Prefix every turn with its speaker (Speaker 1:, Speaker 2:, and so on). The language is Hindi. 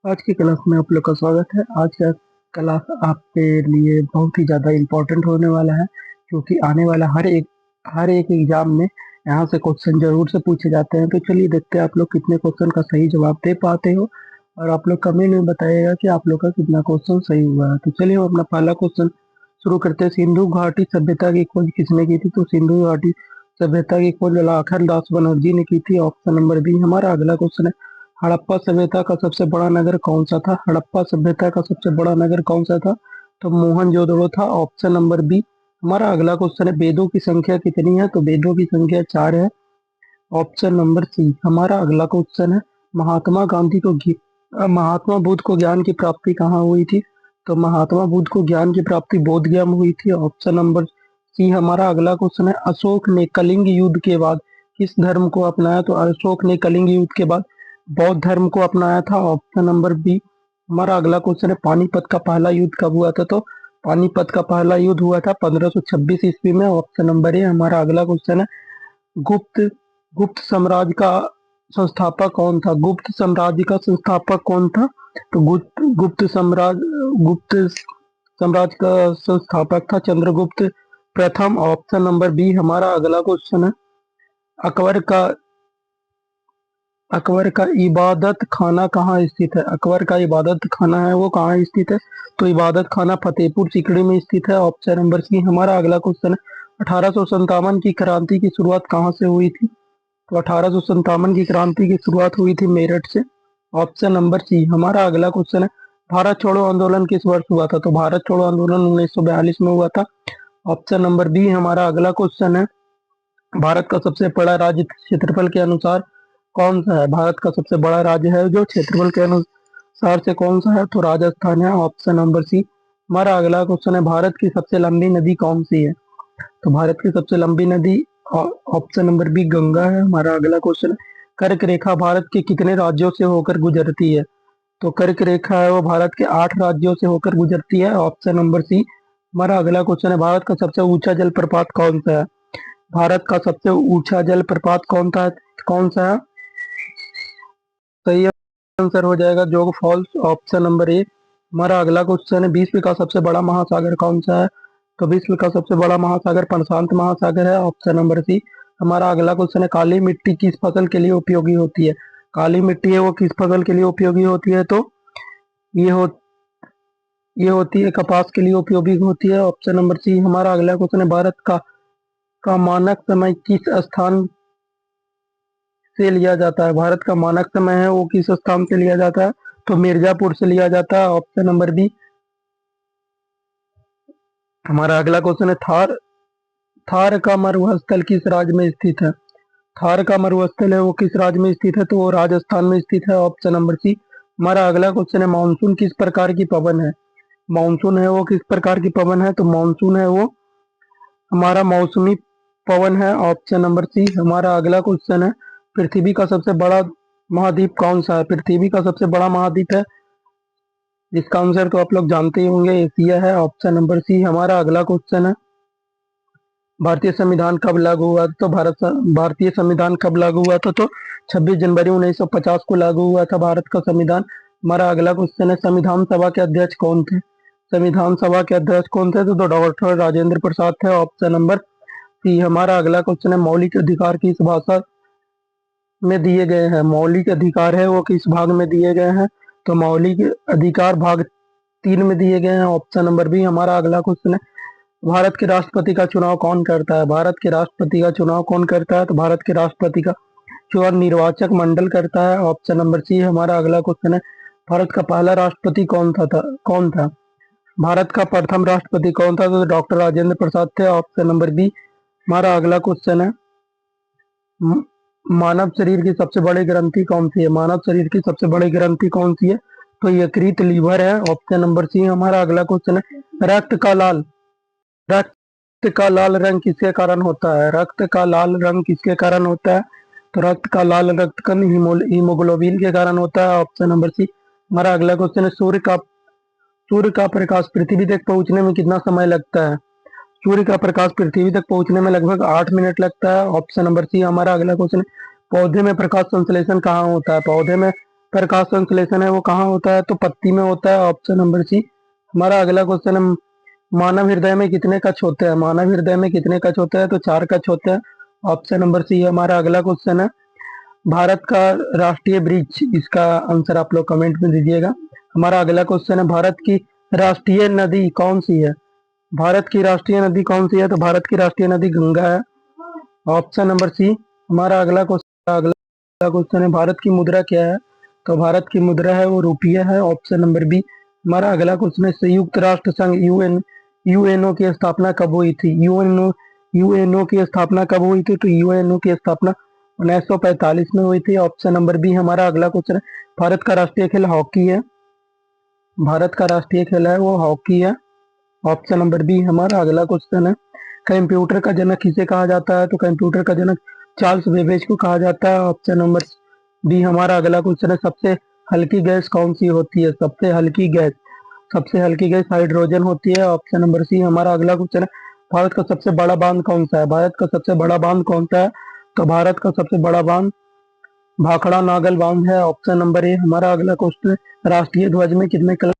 Speaker 1: आज की क्लास में आप लोग का स्वागत है। आज का क्लास आपके लिए बहुत ही ज़्यादा इम्पोर्टेंट होने वाला है, क्योंकि आने वाला हर एक एग्जाम में यहाँ से क्वेश्चन जरूर से पूछे जाते हैं। तो चलिए देखते हैं आप लोग कितने क्वेश्चन का सही जवाब दे पाते हो, और आप लोग कमेंट में बताइएगा कि आप लोग का कितना क्वेश्चन सही हुआ है। तो चलिए हम अपना पहला क्वेश्चन शुरू करते हैं। सिंधु घाटी सभ्यता की खोज किसने की थी? तो सिंधु घाटी सभ्यता की खोज लाखन दास बनर्जी ने की थी। ऑप्शन नंबर बी हमारा अगला क्वेश्चन है। हड़प्पा सभ्यता का सबसे बड़ा नगर कौन सा था? हड़प्पा सभ्यता का सबसे बड़ा नगर कौन सा था? तो मोहनजोदड़ो था। ऑप्शन नंबर बी हमारा अगला क्वेश्चन है। वेदों की संख्या कितनी है? तो वेदों की संख्या 4 है। ऑप्शन नंबर सी हमारा अगला क्वेश्चन है। महात्मा गांधी को महात्मा बुद्ध को ज्ञान की प्राप्ति कहाँ हुई थी? तो महात्मा बुद्ध को ज्ञान की प्राप्ति बोध गया में हुई थी। ऑप्शन नंबर सी हमारा अगला क्वेश्चन है। अशोक ने कलिंग युद्ध के बाद किस धर्म को अपनाया? तो अशोक ने कलिंग युद्ध के बाद बौद्ध धर्म को अपनाया था। ऑप्शन नंबर बी हमारा अगला क्वेश्चन है। पानीपत का पहला युद्ध कब हुआ था? तो पानीपत का पहला युद्ध हुआ था 1526 ईस्वी में। ऑप्शन नंबर ए हमारा अगला क्वेश्चन है। गुप्त गुप्त साम्राज्य का संस्थापक कौन था? गुप्त साम्राज्य का संस्थापक कौन था? तो गुप्त साम्राज्य का संस्थापक था चंद्रगुप्त प्रथम। ऑप्शन नंबर बी हमारा अगला क्वेश्चन है। अकबर का अकबर का इबादत खाना कहाँ स्थित है? अकबर का इबादत खाना है वो कहाँ स्थित है? तो इबादत खाना फतेहपुर सीकरी में स्थित है। ऑप्शन नंबर सी हमारा अगला क्वेश्चन है। 1857 की क्रांति की शुरुआत कहाँ से हुई थी? तो 1857 की क्रांति की शुरुआत हुई थी मेरठ से। ऑप्शन नंबर सी हमारा अगला क्वेश्चन है। भारत छोड़ो आंदोलन किस वर्ष हुआ था? तो भारत छोड़ो आंदोलन 1942 में हुआ था। ऑप्शन नंबर बी हमारा अगला क्वेश्चन है। भारत का सबसे बड़ा राज्य क्षेत्रफल के अनुसार कौन सा है? भारत का सबसे बड़ा राज्य है जो क्षेत्रफल के अनुसार से कौन सा है? तो राजस्थान है। ऑप्शन नंबर सी हमारा अगला क्वेश्चन है। भारत की सबसे लंबी नदी कौन सी है? तो भारत की सबसे लंबी नदी ऑप्शन नंबर बी गंगा है। हमारा अगला क्वेश्चन है। कर्क रेखा भारत के कितने राज्यों से होकर गुजरती है? तो कर्क रेखा है वो भारत के 8 राज्यों से होकर गुजरती है। ऑप्शन नंबर सी हमारा अगला क्वेश्चन है। भारत का सबसे ऊंचा जलप्रपात कौन सा है? भारत का सबसे ऊंचा जलप्रपात कौन सा है? सही आंसर हो जाएगा जोग फॉल्स। ऑप्शन नंबर ए हमारा अगला क्वेश्चन है। विश्व का सबसे बड़ा महासागर कौन सा है? तो विश्व का सबसे बड़ा महासागर प्रशांत महासागर है। ऑप्शन नंबर सी हमारा अगला क्वेश्चन है। काली मिट्टी किस फसल के लिए उपयोगी होती है? काली मिट्टी है वो किस फसल के लिए उपयोगी होती है? तो ये हो ये होती है कपास के लिए उपयोगी होती है। ऑप्शन नंबर सी हमारा अगला क्वेश्चन है। भारत का मानक समय किस स्थान से लिया जाता है? भारत का मानक समय है वो किस स्थान से लिया जाता है? तो मिर्जापुर से लिया जाता है। ऑप्शन नंबर बी हमारा अगला क्वेश्चन है। थार थार का मरुस्थल किस राज्य में स्थित है? थार का मरुस्थल है वो किस राज्य में स्थित है? तो वो राजस्थान में स्थित है। ऑप्शन नंबर सी हमारा अगला क्वेश्चन है। मानसून किस प्रकार की पवन है? मानसून है वो किस प्रकार की पवन है? तो मानसून है वो हमारा मौसमी पवन है। ऑप्शन नंबर सी हमारा अगला क्वेश्चन है। पृथ्वी का सबसे बड़ा महाद्वीप कौन सा है? पृथ्वी का सबसे बड़ा महाद्वीप है जिसका आंसर तो आप लोग जानते ही होंगे, एशिया है। ऑप्शन नंबर सी हमारा अगला क्वेश्चन है। भारतीय संविधान कब लागू हुआ? तो भारतीय संविधान कब लागू हुआ था? तो 26 जनवरी 1950 को लागू हुआ था भारत का संविधान। हमारा अगला क्वेश्चन है। संविधान सभा के अध्यक्ष कौन थे? संविधान सभा के अध्यक्ष कौन थे? तो डॉक्टर राजेंद्र प्रसाद थे। ऑप्शन नंबर सी हमारा अगला क्वेश्चन है। मौलिक अधिकार किस भाषा में दिए गए हैं? मौलिक अधिकार है वो किस भाग में दिए गए हैं? तो मौलिक अधिकार भाग 3 में दिए गए हैं। ऑप्शन नंबर बी हमारा अगला क्वेश्चन है। भारत के राष्ट्रपति का चुनाव कौन करता है? भारत के राष्ट्रपति का चुनाव कौन करता है? तो भारत के राष्ट्रपति का चुनाव निर्वाचक मंडल करता है। ऑप्शन नंबर सी हमारा अगला क्वेश्चन है। भारत का पहला राष्ट्रपति कौन था? भारत का प्रथम राष्ट्रपति कौन था? तो डॉक्टर राजेंद्र प्रसाद थे। ऑप्शन नंबर बी हमारा अगला क्वेश्चन है। मानव शरीर की सबसे बड़ी ग्रंथि कौन सी है? मानव शरीर की सबसे बड़ी ग्रंथि कौन सी है? तो यकृत लीवर है। ऑप्शन नंबर सी हमारा अगला क्वेश्चन है। रक्त का लाल रंग किसके कारण होता है? रक्त का लाल रंग किसके कारण होता है? तो रक्त का लाल रक्त कण हीमोग्लोबिन के कारण होता है। ऑप्शन नंबर सी हमारा अगला क्वेश्चन है। सूर्य का प्रकाश पृथ्वी तक पहुंचने में कितना समय लगता है? सूर्य का प्रकाश पृथ्वी तक पहुंचने में लगभग 8 मिनट लगता है। ऑप्शन नंबर सी हमारा अगला क्वेश्चन है। पौधे में प्रकाश संश्लेषण कहाँ होता है? पौधे में प्रकाश संश्लेषण है वो कहाँ होता है? तो पत्ती में होता है, ऑप्शन नंबर सी। हमारा अगला क्वेश्चन है, मानव हृदय में कितने कक्ष होते हैं? मानव हृदय में कितने कक्ष होते हैं? तो 4 कक्ष होते हैं, ऑप्शन नंबर सी है हमारा अगला क्वेश्चन है। भारत का राष्ट्रीय वृक्ष, इसका आंसर आप लोग कमेंट में दीजिएगा। हमारा अगला क्वेश्चन है, भारत की राष्ट्रीय नदी कौन सी है? भारत की राष्ट्रीय नदी कौन सी है? तो भारत की राष्ट्रीय नदी गंगा है, ऑप्शन नंबर सी। हमारा अगला क्वेश्चन है, भारत की मुद्रा क्या है? तो भारत की मुद्रा है वो रुपया है, ऑप्शन नंबर बी। हमारा अगला क्वेश्चन है, संयुक्त राष्ट्र संघ यूएनओ की स्थापना कब हुई थी? यूएनओ की स्थापना कब हुई थी? तो यूएनओ की स्थापना 1945 में हुई थी, ऑप्शन नंबर बी। हमारा अगला क्वेश्चन है, भारत का राष्ट्रीय खेल हॉकी है। भारत का राष्ट्रीय खेल है वो हॉकी है, ऑप्शन नंबर बी। हमारा अगला क्वेश्चन है, कंप्यूटर का जनक किसे कहा जाता है? तो कंप्यूटर का जनक चार्ल्स बेबेज को कहा जाता है, ऑप्शन नंबर बी। हमारा अगला क्वेश्चन है, सबसे हल्की गैस कौन सी होती है? सबसे हल्की गैस हाइड्रोजन होती है, ऑप्शन नंबर सी। हमारा अगला क्वेश्चन है, भारत का सबसे बड़ा बांध कौन सा है? भारत का सबसे बड़ा बांध कौन सा है? तो भारत का सबसे बड़ा बांध भाखड़ा नागल बांध है, ऑप्शन नंबर ए। हमारा अगला क्वेश्चन है, राष्ट्रीय ध्वज में कितने कलर